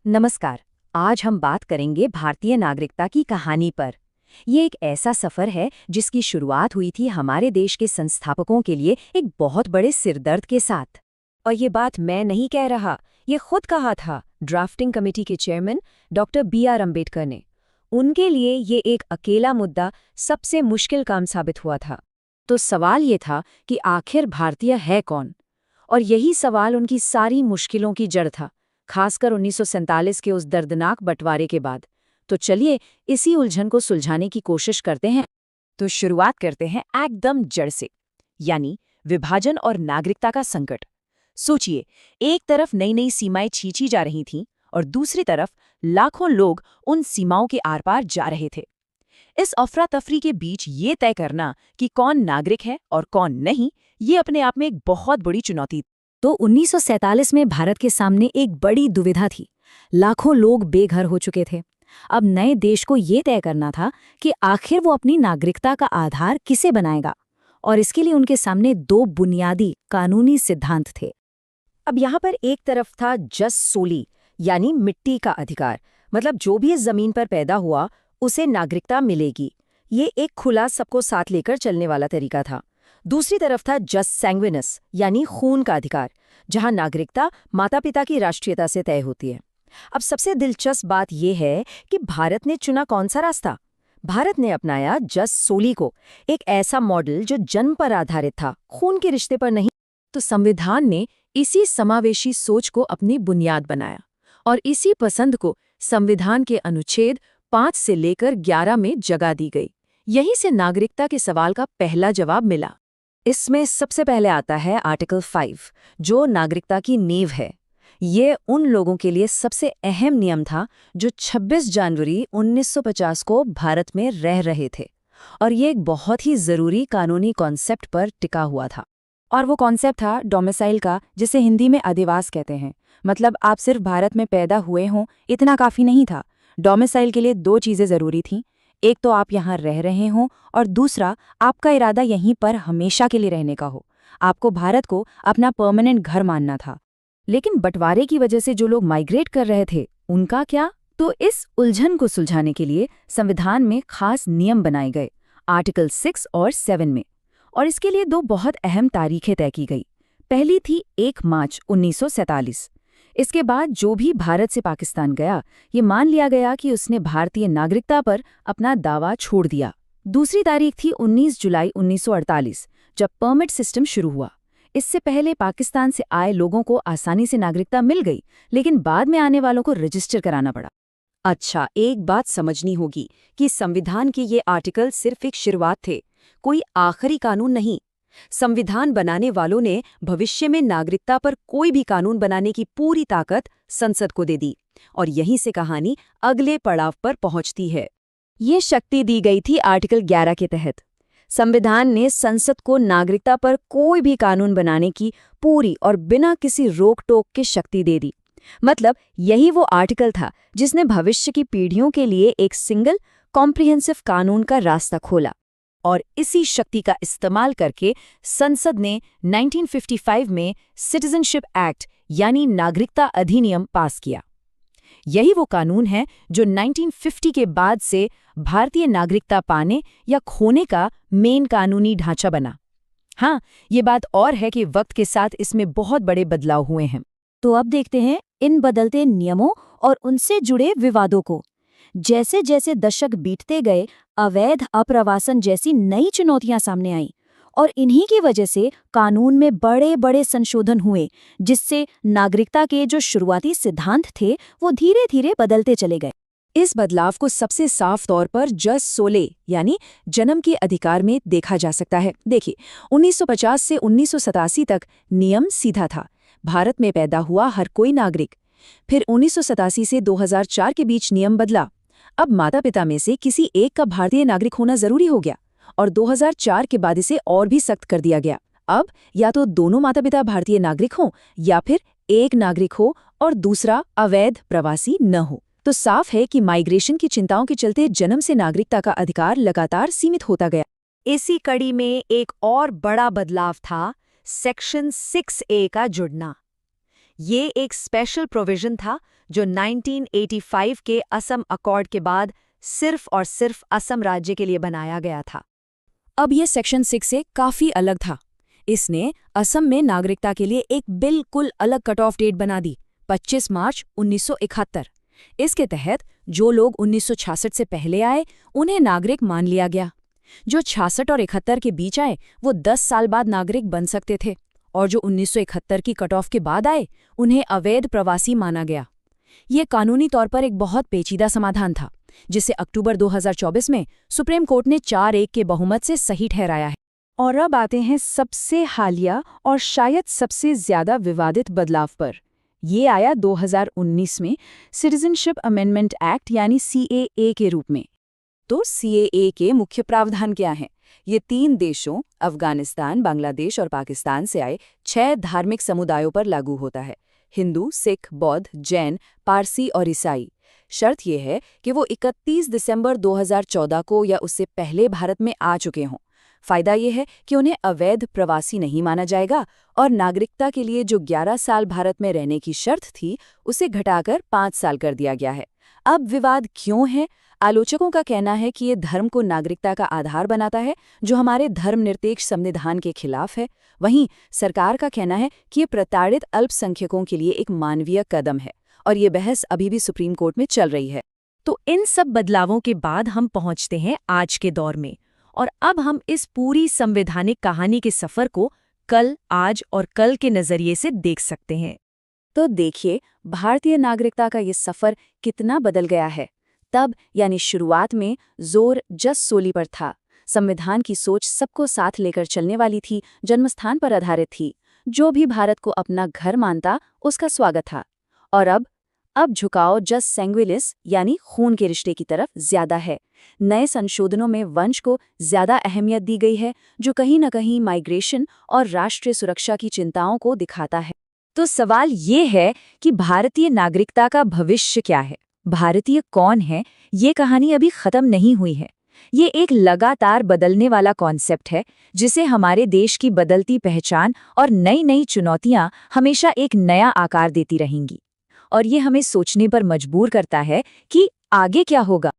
नमस्कार। आज हम बात करेंगे भारतीय नागरिकता की कहानी पर। ये एक ऐसा सफ़र है जिसकी शुरुआत हुई थी हमारे देश के संस्थापकों के लिए एक बहुत बड़े सिरदर्द के साथ। और ये बात मैं नहीं कह रहा, ये खुद कहा था ड्राफ्टिंग कमेटी के चेयरमैन डॉक्टर B.R. अम्बेडकर ने। उनके लिए ये एक अकेला मुद्दा सबसे मुश्किल काम साबित हुआ था। तो सवाल ये था कि आखिर भारतीय है कौन? और यही सवाल उनकी सारी मुश्किलों की जड़ था, खासकर 1947 के उस दर्दनाक बंटवारे के बाद। तो चलिए इसी उलझन को सुलझाने की कोशिश करते हैं। तो शुरुआत करते हैं एकदम जड़ से, यानी विभाजन और नागरिकता का संकट। सोचिए, एक तरफ नई नई सीमाएं खींची जा रही थीं और दूसरी तरफ लाखों लोग उन सीमाओं के आर पार जा रहे थे। इस अफरा तफरी के बीच ये तय करना कि कौन नागरिक है और कौन नहीं, ये अपने आप में एक बहुत बड़ी चुनौती। तो 1947 में भारत के सामने एक बड़ी दुविधा थी। लाखों लोग बेघर हो चुके थे। अब नए देश को ये तय करना था कि आखिर वो अपनी नागरिकता का आधार किसे बनाएगा, और इसके लिए उनके सामने दो बुनियादी कानूनी सिद्धांत थे। अब यहाँ पर एक तरफ था जस सोली, यानी मिट्टी का अधिकार, मतलब जो भी इस जमीन पर पैदा हुआ उसे नागरिकता मिलेगी। ये एक खुला सबको साथ लेकर चलने वाला तरीका था। दूसरी तरफ था जस सैंग्विनस, यानी खून का अधिकार, जहां नागरिकता माता पिता की राष्ट्रीयता से तय होती है। अब सबसे दिलचस्प बात यह है कि भारत ने चुना कौन सा रास्ता। भारत ने अपनाया जस सोली को, एक ऐसा मॉडल जो जन्म पर आधारित था, खून के रिश्ते पर नहीं। तो संविधान ने इसी समावेशी सोच को अपनी बुनियाद बनाया और इसी पसंद को संविधान के अनुच्छेद 5 से लेकर 11 में जगह दी गई। यहीं से नागरिकता के सवाल का पहला जवाब मिला। इसमें सबसे पहले आता है आर्टिकल 5, जो नागरिकता की नींव है। ये उन लोगों के लिए सबसे अहम नियम था जो 26 जनवरी 1950 को भारत में रह रहे थे, और ये एक बहुत ही ज़रूरी कानूनी कॉन्सेप्ट पर टिका हुआ था। और वो कॉन्सेप्ट था डोमिसाइल का, जिसे हिंदी में अधिवास कहते हैं। मतलब आप सिर्फ भारत में पैदा हुए हों इतना काफ़ी नहीं था। डोमिसाइल के लिए दो चीज़ें ज़रूरी थीं। एक तो आप यहाँ रह रहे हों, और दूसरा आपका इरादा यहीं पर हमेशा के लिए रहने का हो। आपको भारत को अपना परमानेंट घर मानना था। लेकिन बंटवारे की वजह से जो लोग माइग्रेट कर रहे थे, उनका क्या? तो इस उलझन को सुलझाने के लिए संविधान में खास नियम बनाए गए, आर्टिकल 6 और 7 में। और इसके लिए दो बहुत अहम तारीखें तय की गई। पहली थी 1 मार्च 1947। इसके बाद जो भी भारत से पाकिस्तान गया, ये मान लिया गया कि उसने भारतीय नागरिकता पर अपना दावा छोड़ दिया। दूसरी तारीख थी 19 जुलाई 1948, जब परमिट सिस्टम शुरू हुआ। इससे पहले पाकिस्तान से आए लोगों को आसानी से नागरिकता मिल गई, लेकिन बाद में आने वालों को रजिस्टर कराना पड़ा। अच्छा, एक बात समझनी होगी कि संविधान के ये आर्टिकल सिर्फ एक शुरुआत थे, कोई आखिरी कानून नहीं। संविधान बनाने वालों ने भविष्य में नागरिकता पर कोई भी कानून बनाने की पूरी ताकत संसद को दे दी, और यहीं से कहानी अगले पड़ाव पर पहुंचती है। ये शक्ति दी गई थी आर्टिकल 11 के तहत। संविधान ने संसद को नागरिकता पर कोई भी कानून बनाने की पूरी और बिना किसी रोक टोक के शक्ति दे दी। मतलब यही वो आर्टिकल था जिसने भविष्य की पीढ़ियों के लिए एक सिंगल कॉम्प्रिहेंसिव कानून का रास्ता खोला। और इसी शक्ति का इस्तेमाल करके संसद ने 1955 में सिटीजनशिप एक्ट, यानी नागरिकता अधिनियम, पास किया। यही वो कानून है जो 1950 के बाद से भारतीय नागरिकता पाने या खोने का मेन कानूनी ढांचा बना। हाँ, ये बात और है कि वक्त के साथ इसमें बहुत बड़े बदलाव हुए हैं। तो अब देखते हैं इन बदलते नियमों और उनसे जुड़े विवादों को। जैसे जैसे दशक बीतते गए, अवैध अप्रवासन जैसी नई चुनौतियां सामने आईं, और इन्हीं की वजह से कानून में बड़े बड़े संशोधन हुए, जिससे नागरिकता के जो शुरुआती सिद्धांत थे वो धीरे धीरे बदलते चले गए। इस बदलाव को सबसे साफ तौर पर जस सोले, यानी जन्म के अधिकार में देखा जा सकता है। देखिए, 1950 से 1987 तक नियम सीधा था, भारत में पैदा हुआ हर कोई नागरिक। फिर 1987 से 2004 के बीच नियम बदला। अब माता पिता में से किसी एक का भारतीय नागरिक होना जरूरी हो गया, और 2004 के बाद इसे और भी सख्त कर दिया गया। अब या तो दोनों माता पिता भारतीय नागरिक हों, या फिर एक नागरिक हो और दूसरा अवैध प्रवासी न हो। तो साफ है कि माइग्रेशन की चिंताओं के चलते जन्म से नागरिकता का अधिकार लगातार सीमित होता गया। इसी कड़ी में एक और बड़ा बदलाव था सेक्शन 6A का जुड़ना। ये एक स्पेशल प्रोविजन था जो 1985 के असम अकॉर्ड के बाद सिर्फ और सिर्फ असम राज्य के लिए बनाया गया था। अब ये सेक्शन 6 से काफी अलग था। इसने असम में नागरिकता के लिए एक बिल्कुल अलग कट ऑफ डेट बना दी, 25 मार्च 1971। इसके तहत जो लोग 1966 से पहले आए उन्हें नागरिक मान लिया गया। जो 66 और 71 के बीच आए वो 10 साल बाद नागरिक बन सकते थे, और जो 1971 की कट ऑफ के बाद आए उन्हें अवैध प्रवासी माना गया। ये कानूनी तौर पर एक बहुत पेचीदा समाधान था, जिसे अक्टूबर 2024 में सुप्रीम कोर्ट ने 4-1 के बहुमत से सही ठहराया है। और अब आते हैं सबसे हालिया और शायद सबसे ज्यादा विवादित बदलाव पर। ये आया 2019 में सिटीजनशिप अमेंडमेंट एक्ट यानी CAA के रूप में। तो CAA के मुख्य प्रावधान क्या हैं? ये 3 देशों अफगानिस्तान, बांग्लादेश और पाकिस्तान से आए 6 धार्मिक समुदायों पर लागू होता है: हिंदू, सिख, बौद्ध, जैन, पारसी और ईसाई। शर्त यह है कि वो 31 दिसंबर 2014 को या उससे पहले भारत में आ चुके हों। फायदा यह है कि उन्हें अवैध प्रवासी नहीं माना जाएगा, और नागरिकता के लिए जो 11 साल भारत में रहने की शर्त थी उसे घटाकर 5 साल कर दिया गया है। अब विवाद क्यों है? आलोचकों का कहना है कि ये धर्म को नागरिकता का आधार बनाता है, जो हमारे धर्मनिरपेक्ष संविधान के खिलाफ है। वहीं सरकार का कहना है कि ये प्रताड़ित अल्पसंख्यकों के लिए एक मानवीय कदम है, और ये बहस अभी भी सुप्रीम कोर्ट में चल रही है। तो इन सब बदलावों के बाद हम पहुंचते हैं आज के दौर में, और अब हम इस पूरी संवैधानिक कहानी के सफर को कल, आज और कल के नजरिए से देख सकते हैं। तो देखिए, भारतीय नागरिकता का ये सफर कितना बदल गया है। तब यानी शुरुआत में जोर जस सोली पर था। संविधान की सोच सबको साथ लेकर चलने वाली थी, जन्मस्थान पर आधारित थी। जो भी भारत को अपना घर मानता उसका स्वागत था। और अब झुकाव जस सेंग्विलिस यानी खून के रिश्ते की तरफ ज्यादा है। नए संशोधनों में वंश को ज्यादा अहमियत दी गई है, जो कहीं न कहीं माइग्रेशन और राष्ट्रीय सुरक्षा की चिंताओं को दिखाता है। तो सवाल ये है कि भारतीय नागरिकता का भविष्य क्या है? भारतीय कौन है? ये कहानी अभी खत्म नहीं हुई है। ये एक लगातार बदलने वाला कॉन्सेप्ट है, जिसे हमारे देश की बदलती पहचान और नई नई चुनौतियां हमेशा एक नया आकार देती रहेंगी। और ये हमें सोचने पर मजबूर करता है कि आगे क्या होगा।